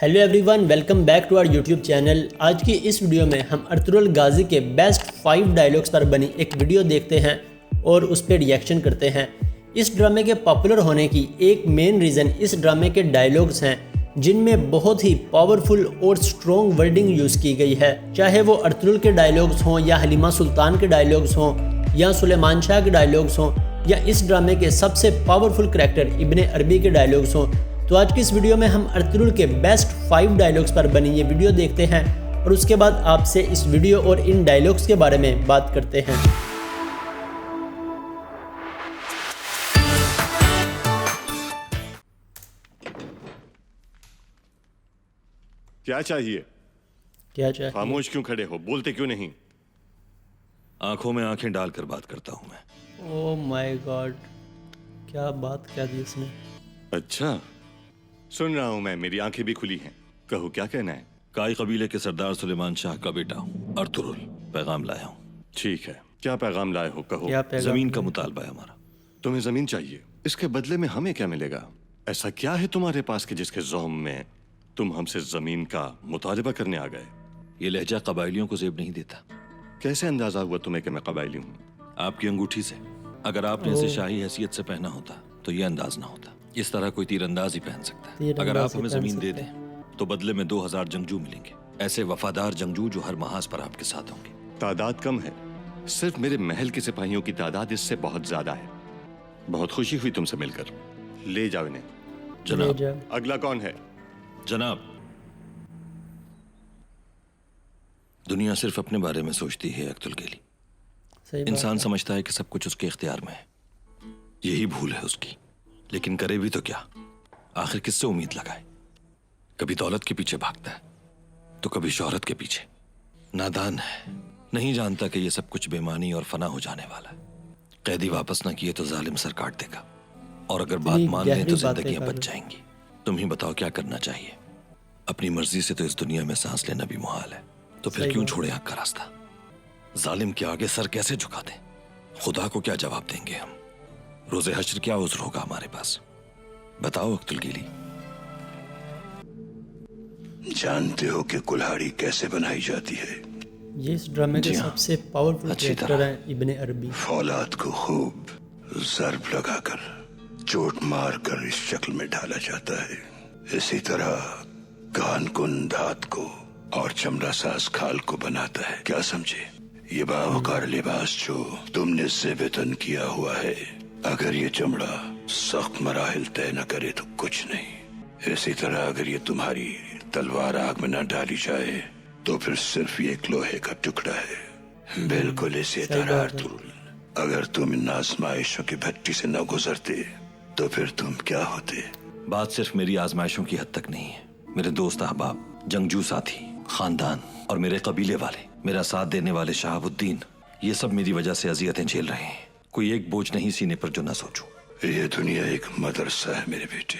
Hello everyone, welcome back to our YouTube channel. آج کی اس video میں ہم ارطغرل غازی کے بیسٹ 5 ڈائیلاگز پر بنی ایک ویڈیو دیکھتے ہیں اور اس پہ ریئیکشن کرتے ہیں۔ اس ڈرامے کے پاپولر ہونے کی ایک مین ریزن اس ڈرامے کے ڈائیلاگز ہیں، جن میں بہت ہی پاورفل اور سٹرونگ ورڈنگ یوز کی گئی ہے، چاہے وہ ارطغرل کے ڈائیلاگز ہوں یا حلیمہ سلطان کے ڈائیلاگز ہوں یا سلیمان شاہ کے ڈائیلاگز ہوں یا اس ڈرامے کے سب سے پاورفل کریکٹر ابن عربی کے ڈائیلاگز ہوں۔ تو آج کی اس ویڈیو میں ہم ارطغرل کے بیسٹ 5 ڈائیلاگز پر بنی یہ ویڈیو دیکھتے ہیں اور اس کے بعد آپ سے اس ویڈیو اور ان ڈائیلاگز کے بارے میں بات کرتے ہیں۔ کیا چاہیے؟ کیا چاہیے؟ خاموش کیوں کھڑے ہو؟ بولتے کیوں نہیں؟ آنکھوں میں آنکھیں ڈال کر بات کرتا ہوں میں۔ او مائی گاڈ، کیا بات کہہ دی اس نے۔ اچھا، سن رہا ہوں میں، میری آنکھیں بھی کھلی ہیں۔ کہو کیا کہنا ہے؟ کائی قبیلے کے سردار سلیمان شاہ کا بیٹا ہوں، ارطغرل، پیغام لایا ہوں۔ ٹھیک ہے، کیا پیغام لائے ہو؟ کہو۔ کیا پیغام؟ زمین کا مطالبہ ہے ہمارا۔ تمہیں زمین چاہیے، اس کے بدلے میں ہمیں کیا ملے گا؟ ایسا کیا ہے تمہارے پاس کہ جس کے زوم میں تم ہم سے زمین کا مطالبہ کرنے آ گئے؟ یہ لہجہ قبائلیوں کو زیب نہیں دیتا۔ کیسے اندازہ ہوا تمہیں کہ میں قبائلی ہوں؟ آپ کی انگوٹھی سے۔ اگر آپ نے اسے شاہی حیثیت سے پہنا ہوتا تو یہ انداز نہ ہوتا۔ اس طرح کوئی تیر انداز ہی پہن سکتا ہے۔ اگر آپ ہمیں زمین دے دیں تو بدلے میں 2000 جنگجو ملیں گے، ایسے وفادار جنگجو جو ہر محاذ پر آپ کے ساتھ ہوں گے۔ تعداد کم ہے، صرف میرے محل کے سپاہیوں کی تعداد اس سے بہت زیادہ ہے۔ بہت خوشی ہوئی تم سے مل کر، لے جاؤ انہیں۔ جناب۔ اگلا کون ہے؟ جناب، دنیا صرف اپنے بارے میں سوچتی ہے اقتل انسان سمجھتا ہے کہ سب کچھ اس کے اختیار میں ہے، یہی بھول ہے اس کی۔ لیکن کرے بھی تو کیا؟ آخر کس سے امید لگائے؟ کبھی دولت کے پیچھے بھاگتا ہے تو کبھی شہرت کے پیچھے۔ نادان ہے، نہیں جانتا کہ یہ سب کچھ بے معنی اور فنا ہو جانے والا ہے۔ قیدی واپس نہ کیے تو ظالم سر کاٹ دے گا، اور اگر بات مان لیں تو زندگیاں بچ جائیں گی۔ تم ہی بتاؤ کیا کرنا چاہیے؟ اپنی مرضی سے تو اس دنیا میں سانس لینا بھی محال ہے، تو پھر کیوں چھوڑے حق کا راستہ؟ ظالم کے آگے سر کیسے جھکا دیں؟ خدا کو کیا جواب دیں گے ہم؟ روز حشر کیا عذر ہوگا ہمارے پاس؟ بتاؤ اقتل۔ جانتے ہو کہ کلہاڑی کیسے بنائی جاتی ہے؟ یہ اس ڈرامے کے سب سے پاورفل کریکٹر ہیں ابن عربی۔ فولاد کو خوب ضرب لگا کر، چوٹ مار کر اس شکل میں ڈالا جاتا ہے۔ اسی طرح کان کن دھات کو اور چمڑا ساز کھال کو بناتا ہے۔ کیا سمجھے؟ یہ باوقار لباس جو تم نے زیب تن کیا ہوا ہے، اگر یہ چمڑا سخت مراحل طے نہ کرے تو کچھ نہیں۔ اسی طرح اگر یہ تمہاری تلوار آگ میں نہ ڈالی جائے تو پھر صرف یہ ایک لوہے کا ٹکڑا ہے۔ بالکل اسی طرح ارطغرل، اگر تم ان آزمائشوں کی بھٹی سے نہ گزرتے تو پھر تم کیا ہوتے؟ بات صرف میری آزمائشوں کی حد تک نہیں ہے۔ میرے دوست احباب، جنگجو ساتھی، خاندان اور میرے قبیلے والے، میرا ساتھ دینے والے شہاب الدین، یہ سب میری وجہ سے اذیتیں جھیل رہے ہیں۔ کوئی ایک بوجھ نہیں سینے پر جو نہ سوچوں۔ یہ دنیا ایک مدرسہ ہے میرے بیٹے،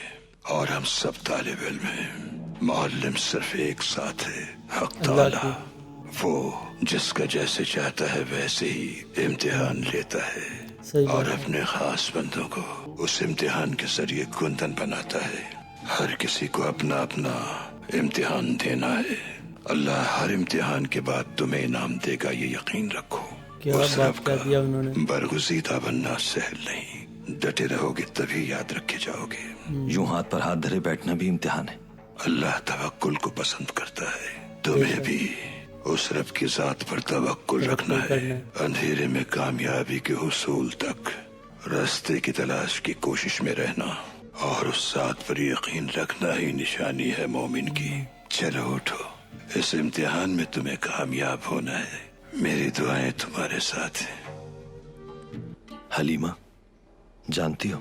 اور ہم سب طالب علم ہیں۔ معلم صرف ایک ساتھ ہے، حق تعالی۔ وہ جس کا جیسے چاہتا ہے ویسے ہی امتحان لیتا ہے، اور اپنے خاص بندوں کو اس امتحان کے ذریعے گندن بناتا ہے۔ ہر کسی کو اپنا اپنا امتحان دینا ہے۔ اللہ ہر امتحان کے بعد تمہیں انعام دے گا، یہ یقین رکھو۔ اس رب کا برگزیدہ بننا سہل نہیں، ڈٹے رہو گے تبھی یاد رکھے جاؤ گے۔ یوں ہاتھ پر ہاتھ دھرے بیٹھنا بھی امتحان ہے۔ اللہ توکل کو پسند کرتا ہے، تمہیں بھی اس رب کی ذات پر توکل رکھنا ہے۔ اندھیرے میں کامیابی کے حصول تک راستے کی تلاش کی کوشش میں رہنا اور اس ذات پر یقین رکھنا ہی نشانی ہے مومن کی۔ چلو اٹھو، اس امتحان میں تمہیں کامیاب ہونا ہے۔ میری دعائیں تمہارے ساتھ ہیں۔ حلیمہ، جانتی ہو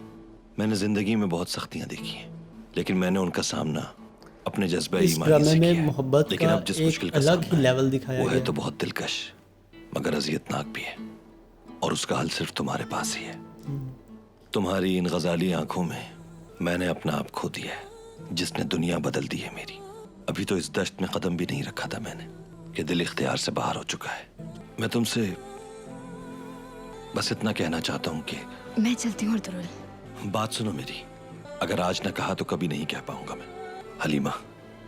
میں نے زندگی میں بہت سختیاں دیکھی ہیں، لیکن میں نے ان کا سامنا اپنے جذبہ ایمانی سے کیا ہے۔ لیکن اب جس مشکل کا سامنا ہے وہ ہے تو بہت دلکش مگر اذیت ناک بھی ہے، اور اس کا حل صرف تمہارے پاس ہی ہے۔ تمہاری ان غزالی آنکھوں میں میں نے اپنا آپ کھو دیا ہے، جس نے دنیا بدل دی ہے میری۔ ابھی تو اس دشت میں قدم بھی نہیں رکھا تھا میں نے کہ دل اختیار سے باہر ہو چکا ہے۔ میں تم سے بس اتنا کہنا چاہتا ہوں کہ میں چلتی ہوں ارطغرل۔ بات سنو میری، اگر آج نہ کہا تو کبھی نہیں کہہ پاؤں گا میں۔ حلیمہ،